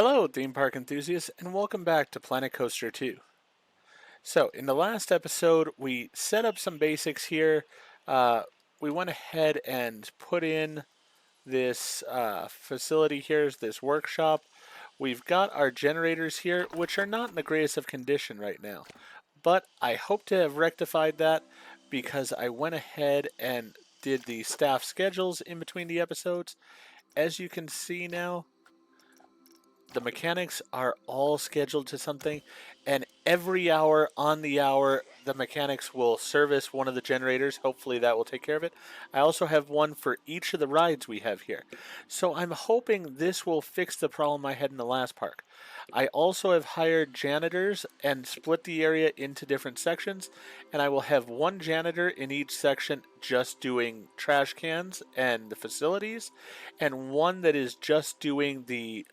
Hello, theme park enthusiasts, and welcome back to Planet Coaster 2. So, in the last episode, we set up some basics here. Uh, we went ahead and put in this facility here, this workshop. We've got our generators here, which are not in the greatest of condition right now. But I hope to have rectified that because I went ahead and did the staff schedules in between the episodes. As you can see now, the mechanics are all scheduled to something, and every hour on the hour the mechanics will service one of the generators. Hopefully that will take care of it. I also have one for each of the rides we have here, so I'm hoping this will fix the problem I had in the last park. I also have hired janitors and split the area into different sections, and I will have one janitor in each section just doing trash cans and the facilities, and one that is just doing the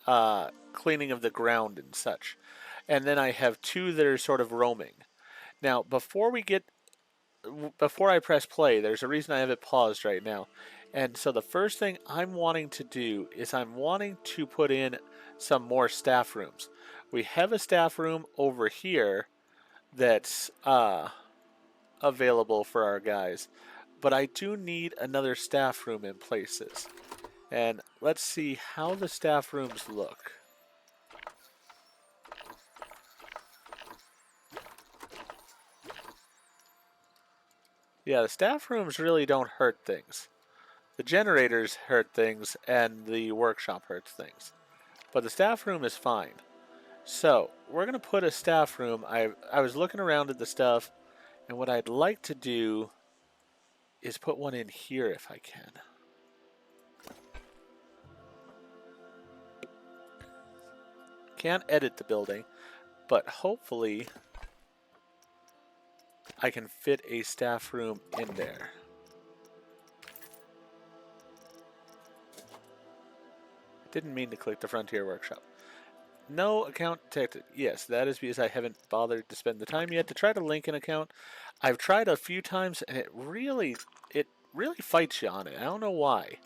cleaning of the ground and such. And then I have two that are sort of roaming. Now, before I press play, there's a reason I have it paused right now. And so the first thing I'm wanting to do is I'm wanting to put in some more staff rooms. We have a staff room over here that's available for our guys, but I do need another staff room in places. And let's see how the staff rooms look. Yeah, the staff rooms really don't hurt things. The generators hurt things and the workshop hurts things. But the staff room is fine. So, we're going to put a staff room. I was looking around at the stuff, and what I'd like to do is put one in here if I can. Can't edit the building, but hopefully I can fit a staff room in there. Didn't mean to click the Frontier Workshop. No account detected. Yes, that is because I haven't bothered to spend the time yet to try to link an account. I've tried a few times and it really fights you on it. I don't know why.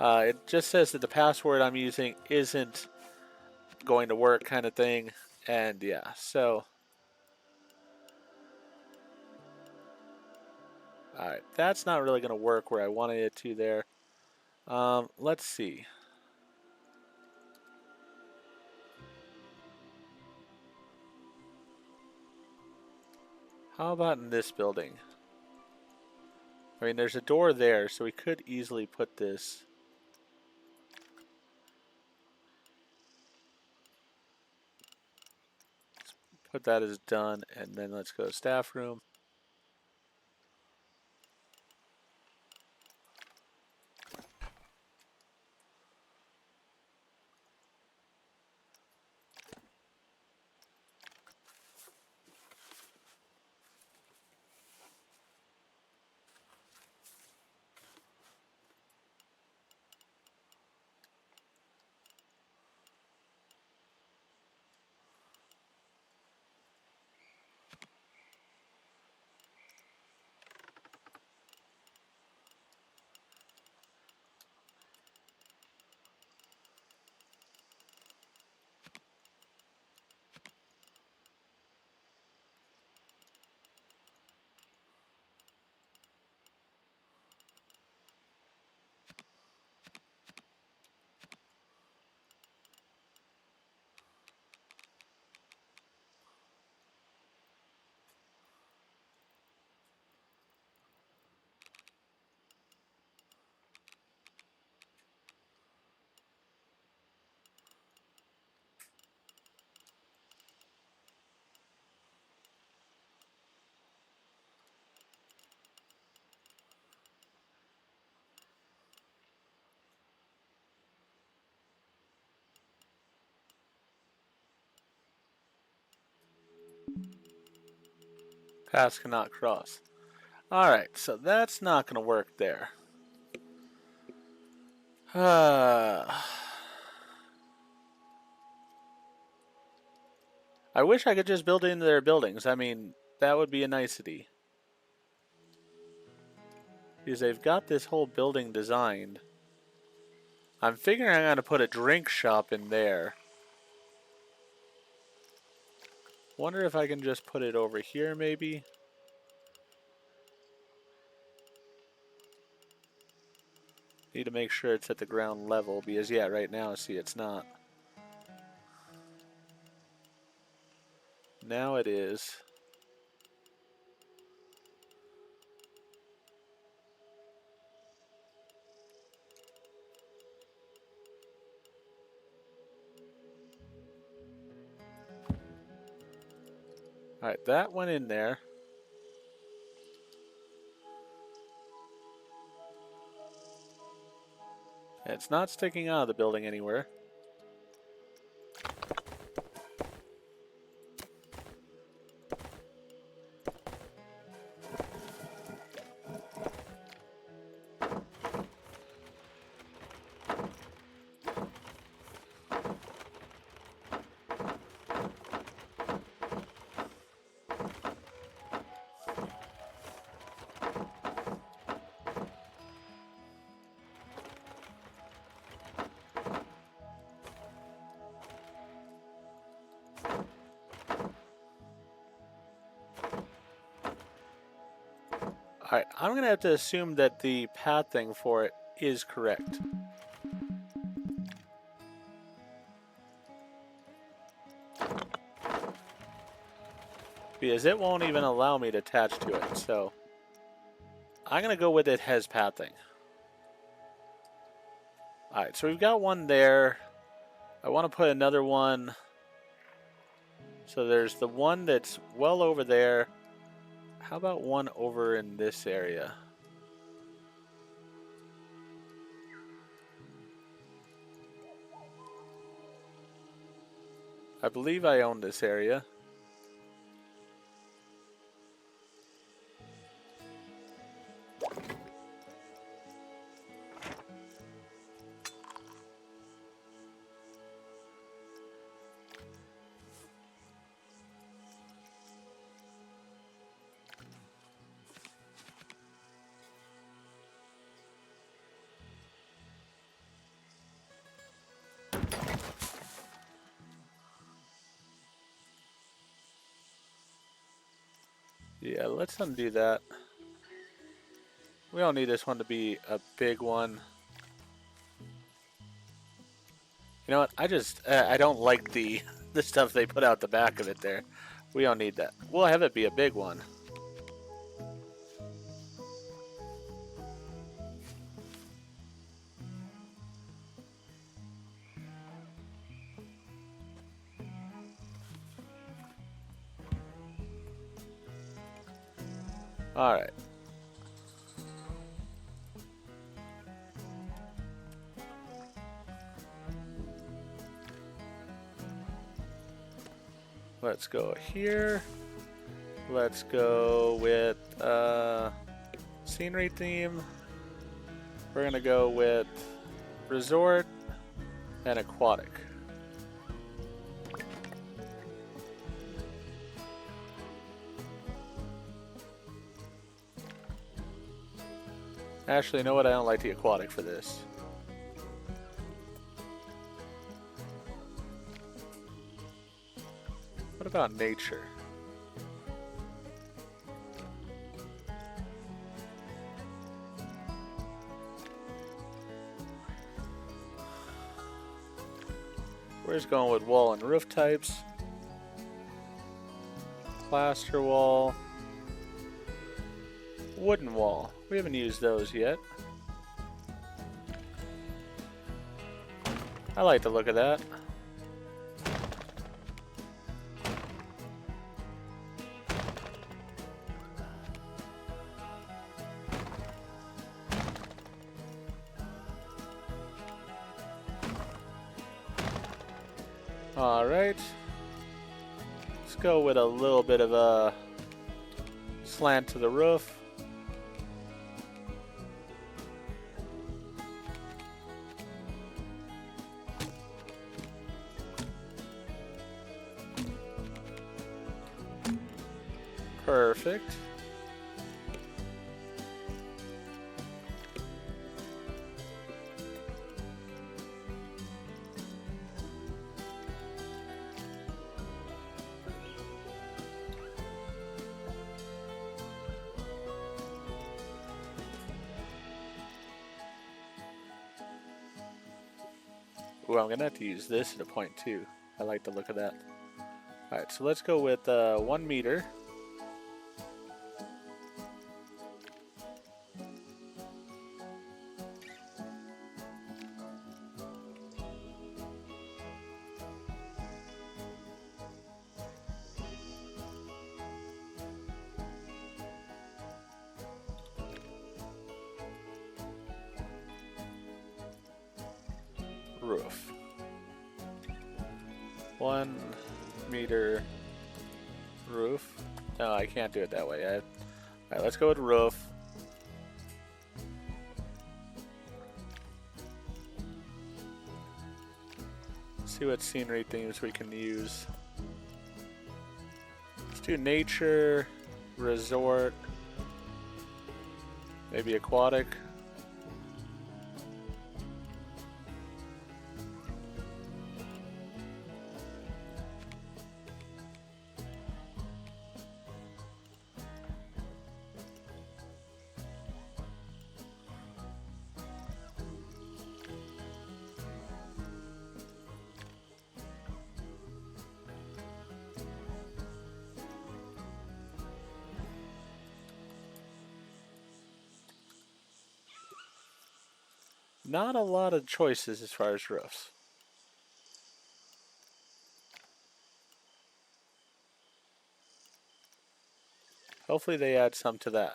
It just says that the password I'm using isn't going to work, kind of thing. And yeah, so alright, that's not really going to work where I wanted it to there. Let's see. How about in this building? I mean, there's a door there, so we could easily put this. Put that as done, and then let's go to staff room. Paths cannot cross. Alright, so that's not going to work there. I wish I could just build it into their buildings. I mean, that would be a nicety. Because they've got this whole building designed. I'm figuring I'm going to put a drink shop in there. Wonder if I can just put it over here maybe. Need to make sure it's at the ground level because yeah, right now, see, it's not. Now it is. Alright, that went in there. It's not sticking out of the building anywhere. Alright, I'm going to have to assume that the pathing for it is correct. Because it won't even allow me to attach to it, so I'm going to go with it has pathing. Alright, so we've got one there. I want to put another one. So there's the one that's well over there. How about one over in this area? I believe I own this area. Yeah, let's undo that. We don't need this one to be a big one. You know what? I don't like the the stuff they put out the back of it there. We don't need that. We'll have it be a big one. All right. Let's go here. Let's go with scenery theme. We're gonna go with resort and aquatic. Actually, you know what? I don't like the aquatic for this. What about nature? We're just going with wall and roof types. Plaster wall. Wooden wall. We haven't used those yet. I like the look of that. Alright. Let's go with a little bit of a slant to the roof. Perfect. Ooh, I'm gonna have to use this at a point too. I like the look of that. Alright, so let's go with 1 meter. Roof. 1 meter roof. No, I can't do it that way. Alright, let's go with roof. See what scenery themes we can use. Let's do nature, resort, maybe aquatic. Not a lot of choices as far as roofs. Hopefully they add some to that.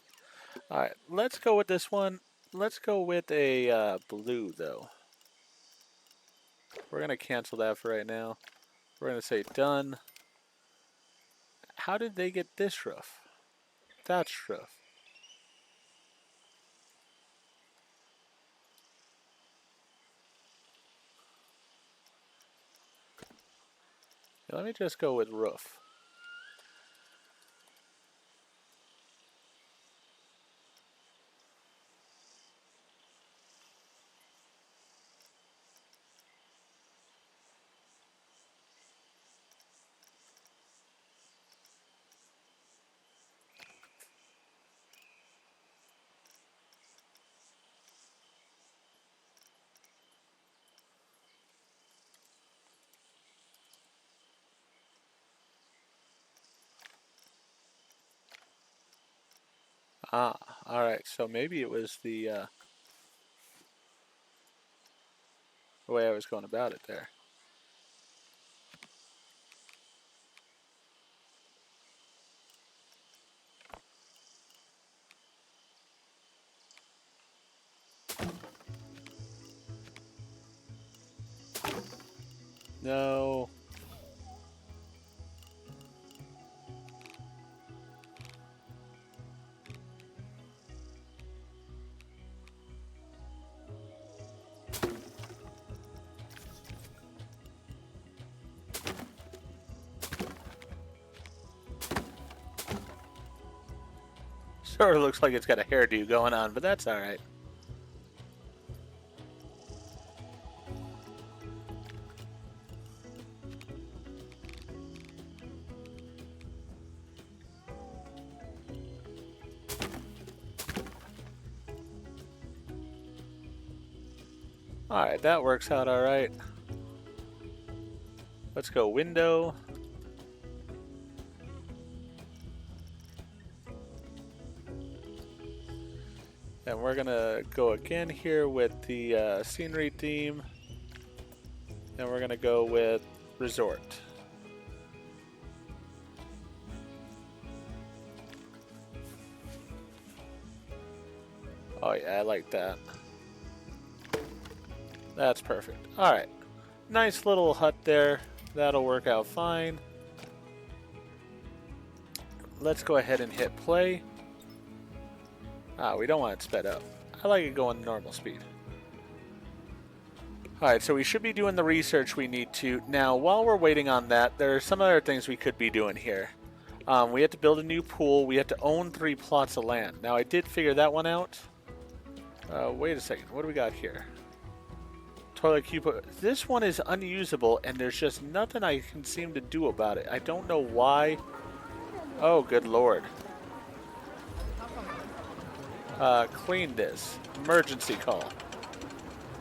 Alright, let's go with this one. Let's go with a blue though. We're going to cancel that for right now. We're going to say done. How did they get this roof? Thatched roof. Let me just go with roof. Ah, alright, so maybe it was the way I was going about it there. No. Sort of looks like it's got a hairdo going on, but that's alright. Alright, that works out alright. Let's go window. And we're gonna go again here with the scenery theme. And we're gonna go with resort. Oh yeah, I like that. That's perfect. Alright. Nice little hut there. That'll work out fine. Let's go ahead and hit play. Ah, we don't want it sped up. I like it going normal speed. Alright, so we should be doing the research we need to. Now, while we're waiting on that, there are some other things we could be doing here. We have to build a new pool. We have to own 3 plots of land. Now, I did figure that one out. Wait a second. What do we got here? Toilet cube. This one is unusable, and there's just nothing I can seem to do about it. I don't know why. Oh, good lord. Clean this. Emergency call.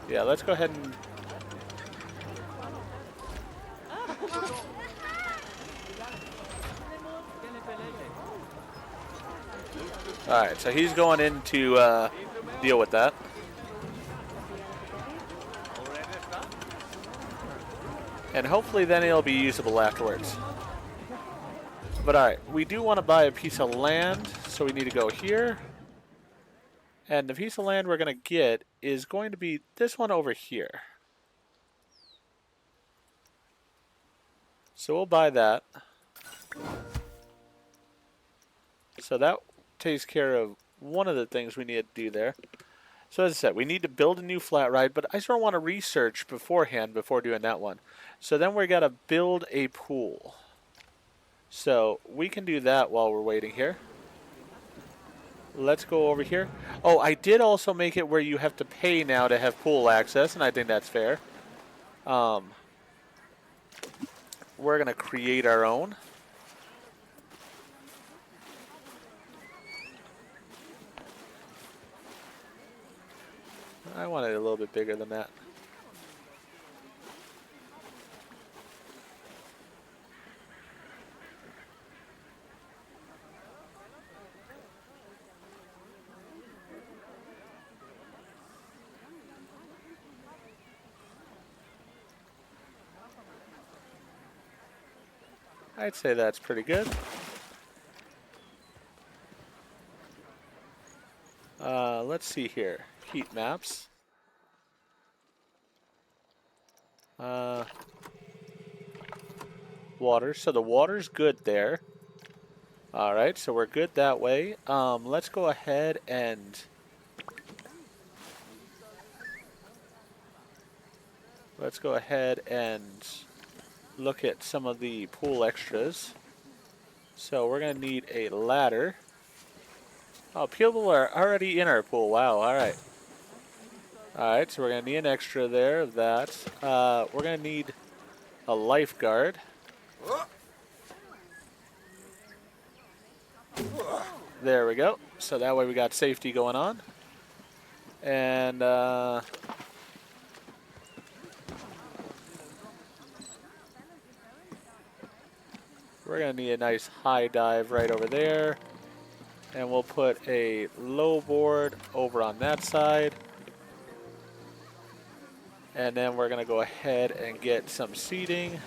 Yeah, let's go ahead and Alright, so he's going in to deal with that. And hopefully then it'll be usable afterwards. But alright, we do want to buy a piece of land, so we need to go here. And the piece of land we're going to get is going to be this one over here. So we'll buy that. So that takes care of one of the things we need to do there. So as I said, we need to build a new flat ride, but I sort of want to research beforehand before doing that one. So then we got to build a pool. So we can do that while we're waiting here. Let's go over here. Oh, I did also make it where you have to pay now to have pool access, and I think that's fair. We're going to create our own. I want it a little bit bigger than that. I'd say that's pretty good. Let's see here. Heat maps. Water. So the water's good there. Alright, so we're good that way. Let's go ahead and look at some of the pool extras. So we're going to need a ladder. Oh, people are already in our pool. Wow, alright. Alright, so we're going to need an extra there of that. We're going to need a lifeguard. There we go. So that way we got safety going on. And we're going to need a nice high dive right over there. And we'll put a low board over on that side. And then we're going to go ahead and get some seating.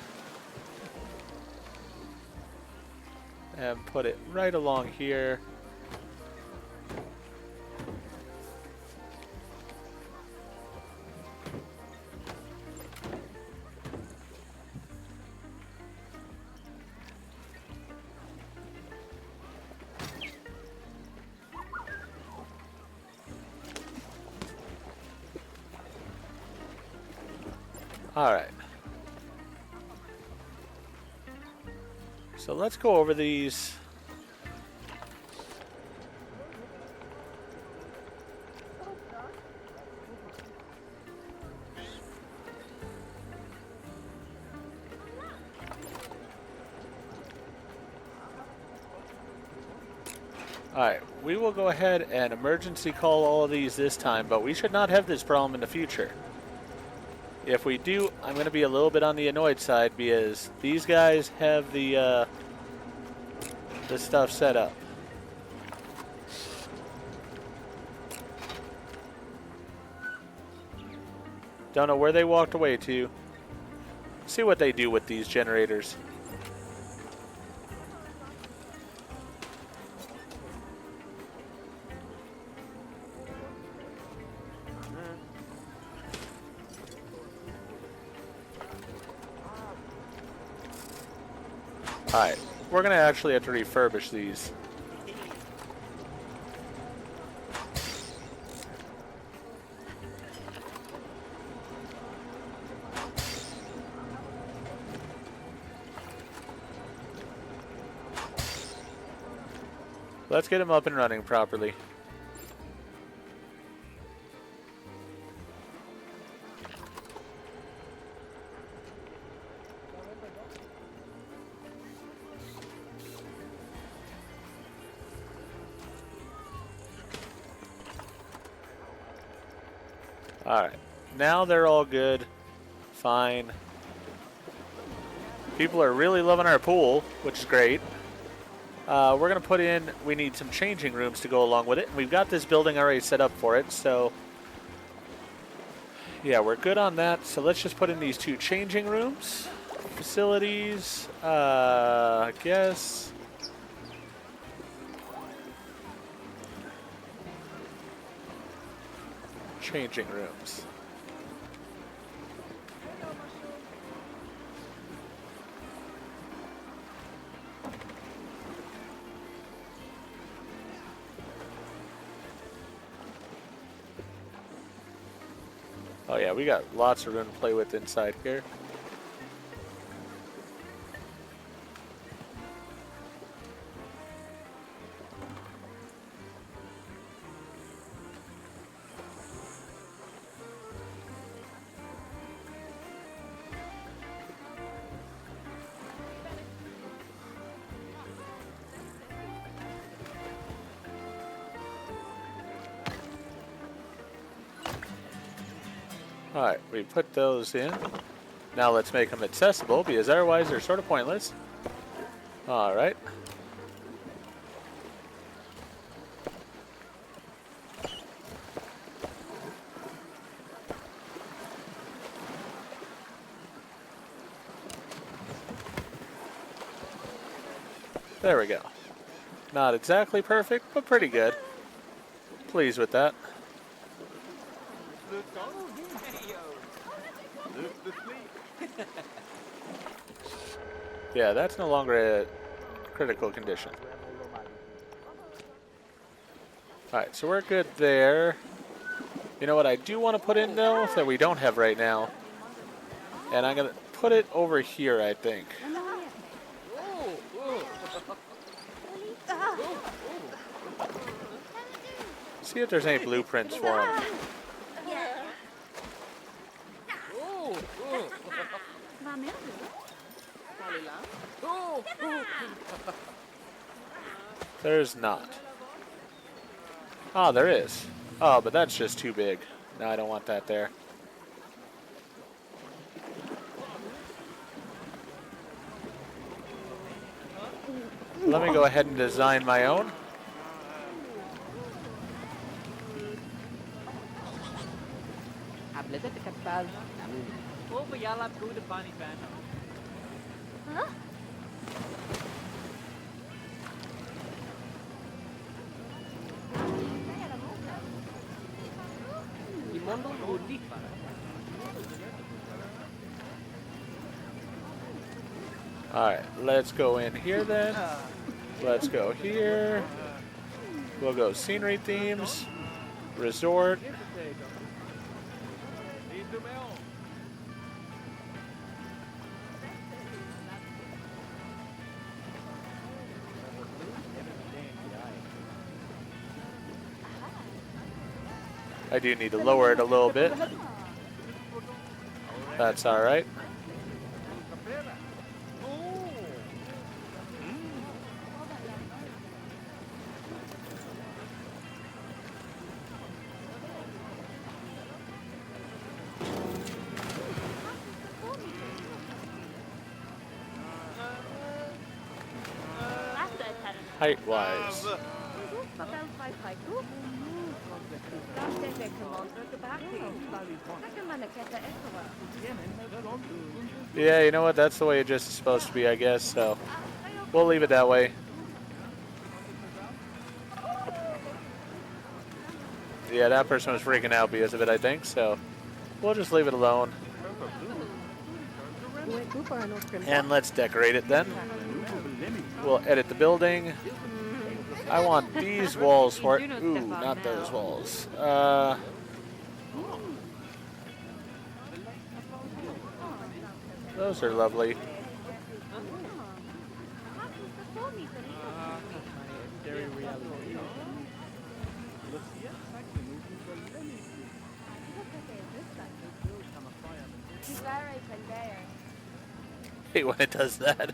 And put it right along here. All right. So let's go over these. All right, we will go ahead and emergency call all of these this time, but we should not have this problem in the future. If we do, I'm going to be a little bit on the annoyed side because these guys have the stuff set up. Don't know where they walked away to. See what they do with these generators. Alright, we're going to actually have to refurbish these. Let's get them up and running properly. Alright, now they're all good, fine. People are really loving our pool, which is great. We're going to put in, we need some changing rooms to go along with it. We've got this building already set up for it, so yeah, we're good on that. So let's just put in these 2 changing rooms. Facilities, I guess. Changing rooms. Oh yeah, we got lots of room to play with inside here. Alright, we put those in. Now let's make them accessible, because otherwise they're sort of pointless. Alright. There we go. Not exactly perfect, but pretty good. Pleased with that. Yeah, that's no longer a critical condition. Alright, so we're good there. You know what I do want to put in, though, that we don't have right now? And I'm going to put it over here, I think. See if there's any blueprints for them. There's not. Oh, there is. Oh, but that's just too big. No, I don't want that there. Let me go ahead and design my own. Alright, let's go in here then. Let's go here. We'll go scenery themes, resort. I do need to lower it a little bit. That's alright. Height-wise. Yeah, you know what? That's the way it just is supposed to be, I guess, so we'll leave it that way. Yeah, that person was freaking out because of it, I think, so we'll just leave it alone. And let's decorate it then. We'll edit the building. I want these walls for it. Ooh, not those walls. Those are lovely. Hate when it does that.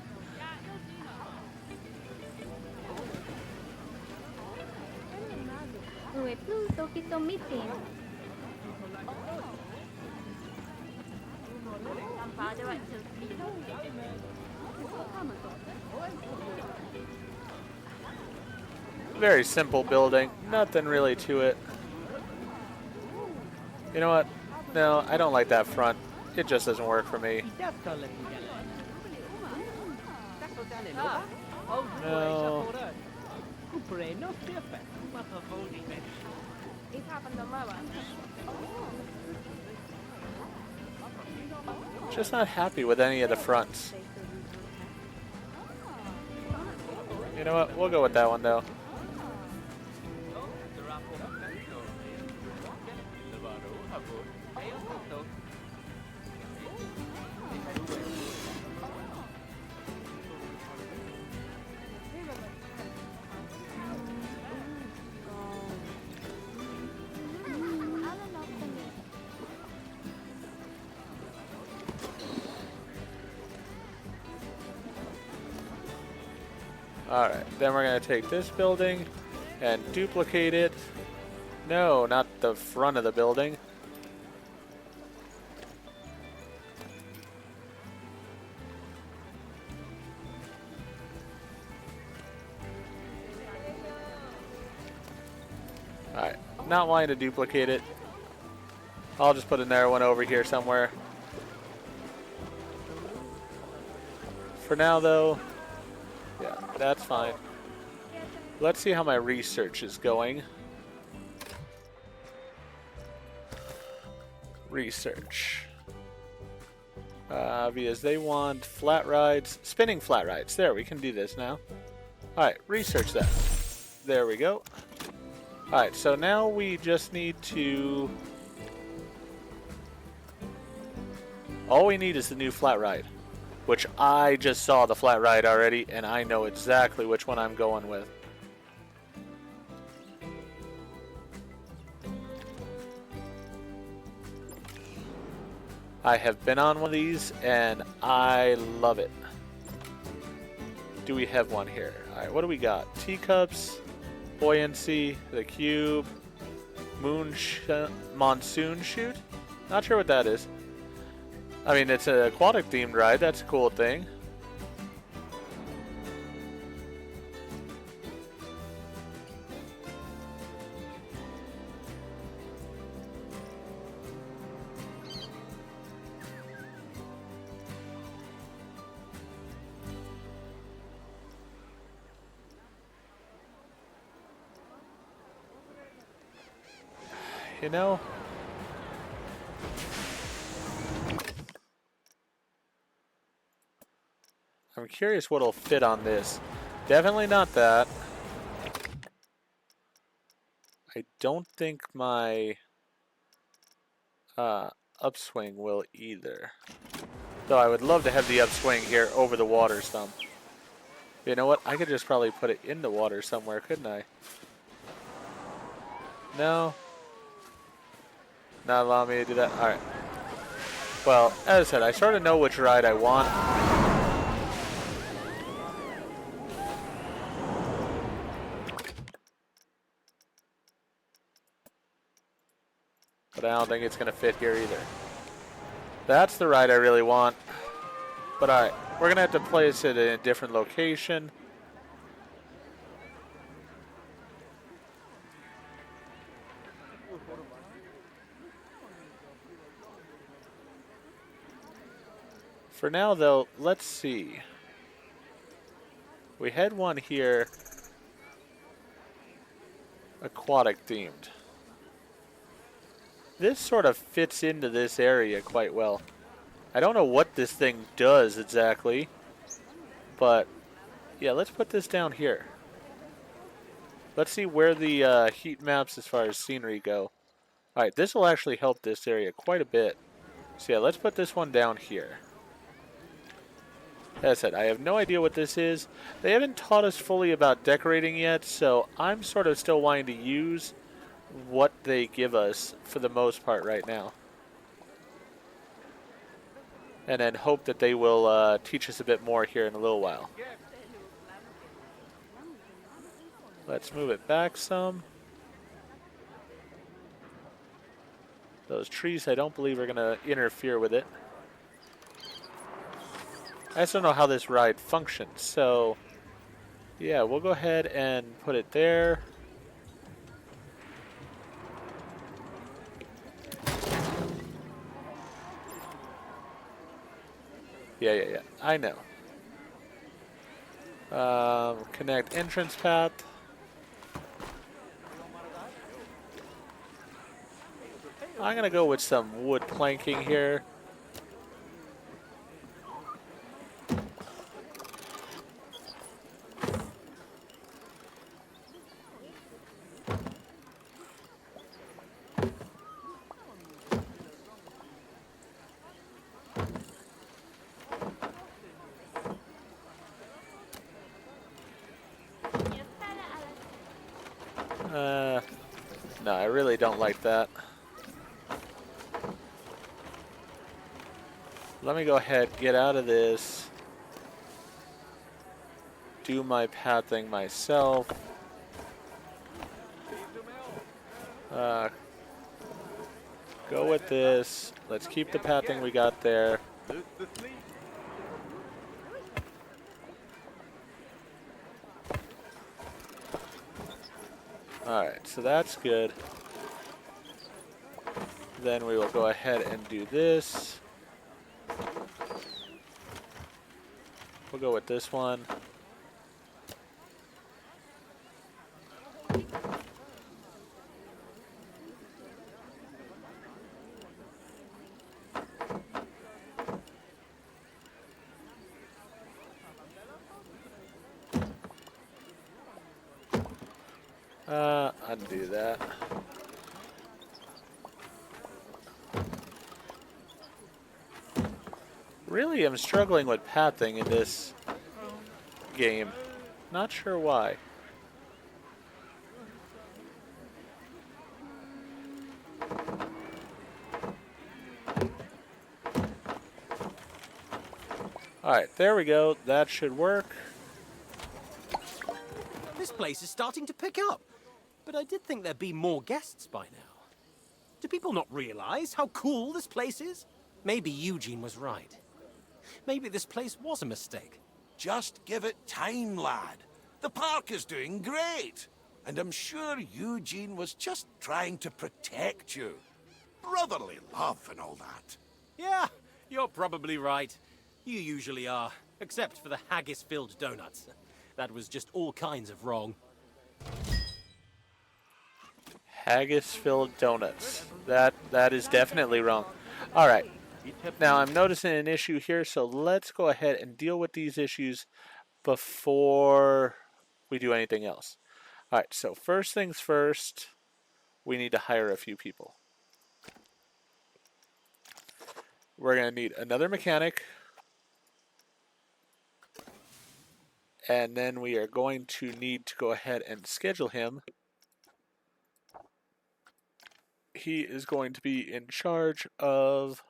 Very simple building, nothing really to it. You know what? No, I don't like that front. It just doesn't work for me. No. Just not happy with any of the fronts. You know what? We'll go with that one though. Alright, then we're going to take this building and duplicate it. No, not the front of the building. Alright, not wanting to duplicate it. I'll just put another one over here somewhere. For now though, yeah, that's fine. Let's see how my research is going. Research. Because they want flat rides, spinning flat rides. There, we can do this now. Alright, research that. There we go. Alright, so now we just need to... All we need is the new flat ride, which I just saw the flat ride already, and I know exactly which one I'm going with. I have been on one of these, and I love it. Do we have one here? Alright, what do we got? Teacups, buoyancy, the cube, monsoon chute? Not sure what that is. I mean, it's an aquatic themed ride. That's a cool thing. You know, I'm curious what'll fit on this. Definitely not that. I don't think my upswing will either. Though I would love to have the upswing here over the water some. You know what? I could just probably put it in the water somewhere, couldn't I? No. Not allowing me to do that? Alright. Well, as I said, I sort of know which ride I want. But I don't think it's going to fit here either. That's the ride I really want. But alright, we're going to have to place it in a different location. For now, though, let's see. We had one here, aquatic themed. This sort of fits into this area quite well. I don't know what this thing does exactly, but yeah, let's put this down here. Let's see where the heat maps as far as scenery go. Alright, this will actually help this area quite a bit. So yeah, let's put this one down here. As I said, I have no idea what this is. They haven't taught us fully about decorating yet, so I'm sort of still wanting to use what they give us for the most part right now. And then hope that they will teach us a bit more here in a little while. Let's move it back some. Those trees I don't believe are going to interfere with it. I just don't know how this ride functions. So, yeah, we'll go ahead and put it there. Yeah. I know. Connect entrance path. I'm going to go with some wood planking here. No, I really don't like that. Let me go ahead, get out of this, do my pathing myself. Go with this. Let's keep the pathing we got there. Alright, so that's good. Then we will go ahead and do this. We'll go with this one. Undo that. Really am struggling with pathing in this game. Not sure why. Alright, there we go. That should work. This place is starting to pick up, but I did think there'd be more guests by now. Do people not realize how cool this place is? Maybe Eugene was right. Maybe this place was a mistake. Just give it time, lad. The park is doing great. And I'm sure Eugene was just trying to protect you. Brotherly love and all that. Yeah, you're probably right. You usually are, except for the haggis-filled donuts. That was just all kinds of wrong. Haggis-filled donuts. That is definitely wrong. Alright. Now I'm noticing an issue here, so let's go ahead and deal with these issues before we do anything else. Alright, so first things first, we need to hire a few people. We're going to need another mechanic. And then we are going to need to go ahead and schedule him. He is going to be in charge of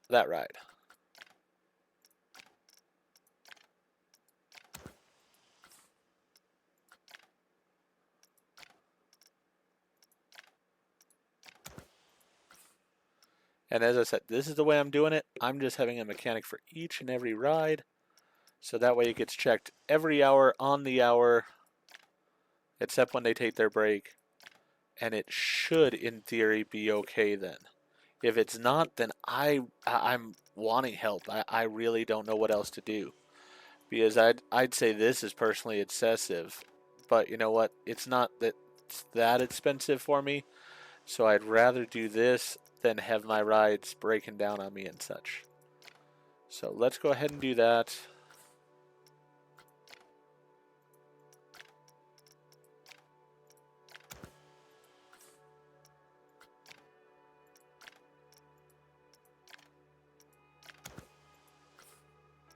that ride. And as I said, this is the way I'm doing it. I'm just having a mechanic for each and every ride. So that way it gets checked every hour on the hour, except when they take their break. And it should, in theory, be okay then. If it's not, then I'm wanting help. I really don't know what else to do. Because I'd say this is personally excessive. But you know what? It's not that expensive for me. So I'd rather do this than have my rides breaking down on me and such. So let's go ahead and do that.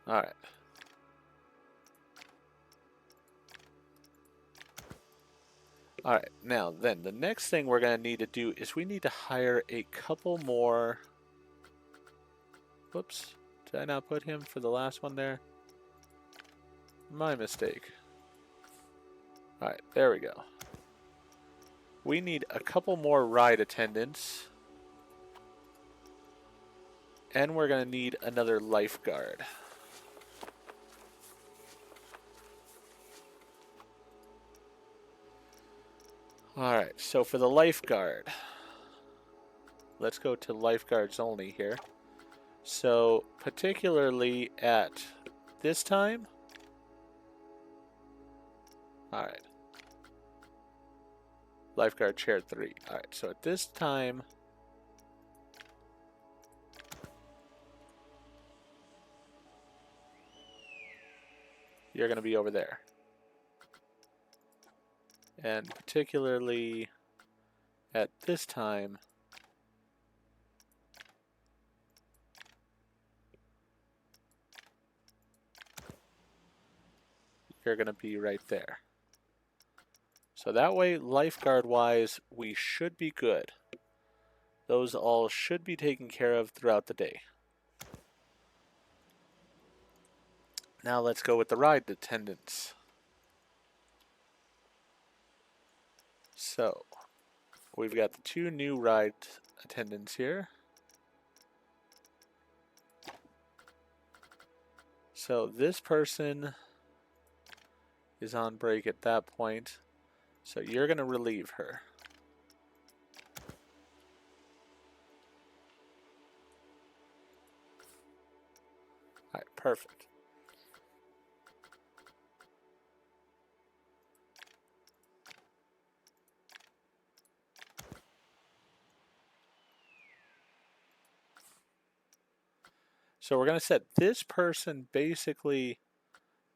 Alright. Alright, now then, the next thing we're going to need to do is we need to hire a couple more... Whoops, did I not put him for the last one there? My mistake. Alright, there we go. We need a couple more ride attendants. And we're going to need another lifeguard. Alright, so for the lifeguard, let's go to lifeguards only here. So, particularly at this time. Alright. Lifeguard chair 3. Alright, so at this time, you're going to be over there. And particularly at this time, you're going to be right there. So that way, lifeguard-wise, we should be good. Those all should be taken care of throughout the day. Now let's go with the ride attendants. So, we've got the 2 new ride attendants here. So this person is on break at that point. So you're going to relieve her. Alright, perfect. So we're going to set this person basically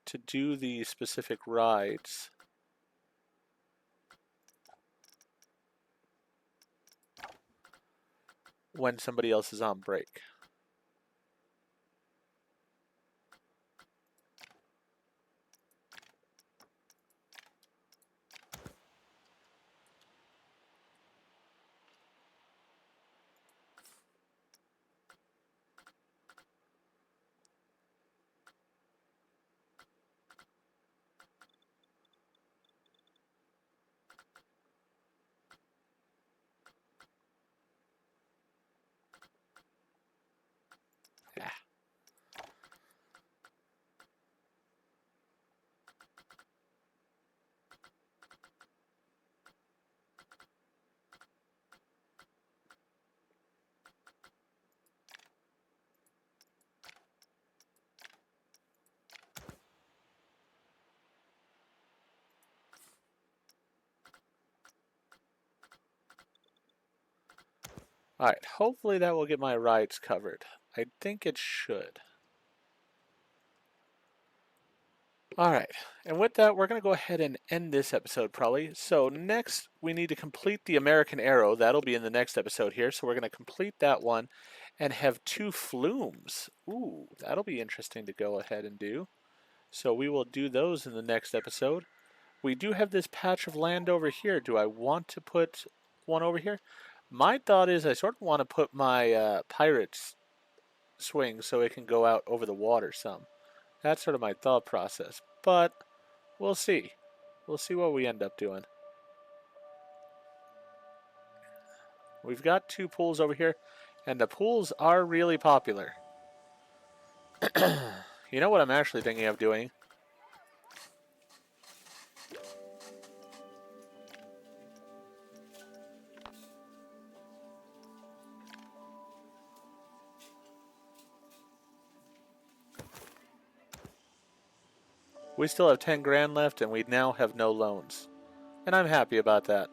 to do the specific rides. When somebody else is on break. Yeah. Alright, hopefully that will get my rides covered. I think it should. Alright, and with that, we're going to go ahead and end this episode probably. So next, we need to complete the American Arrow. That'll be in the next episode here. So we're going to complete that one and have 2 flumes. Ooh, that'll be interesting to go ahead and do. So we will do those in the next episode. We do have this patch of land over here. Do I want to put one over here? My thought is I sort of want to put my pirate's swing so it can go out over the water some. That's sort of my thought process, but we'll see. We'll see what we end up doing. We've got 2 pools over here, and the pools are really popular. You know what I'm actually thinking of doing? We still have 10 grand left, and we now have no loans. And I'm happy about that.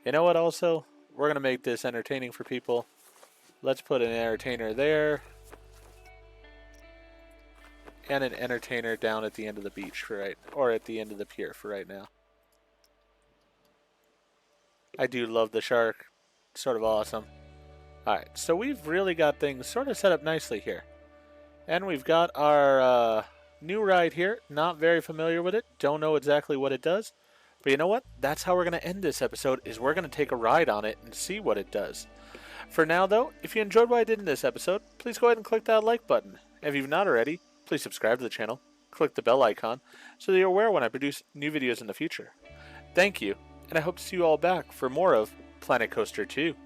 You know what also? We're going to make this entertaining for people. Let's put an entertainer there. And an entertainer down at the end of the beach for or at the end of the pier for right now. I do love the shark. Sort of awesome. Alright, so we've really got things sort of set up nicely here. And we've got our new ride here. Not very familiar with it. Don't know exactly what it does. But you know what? That's how we're going to end this episode, is we're going to take a ride on it and see what it does. For now, though, if you enjoyed what I did in this episode, please go ahead and click that like button. If you've not already, please subscribe to the channel. Click the bell icon so that you're aware when I produce new videos in the future. Thank you, and I hope to see you all back for more of Planet Coaster 2.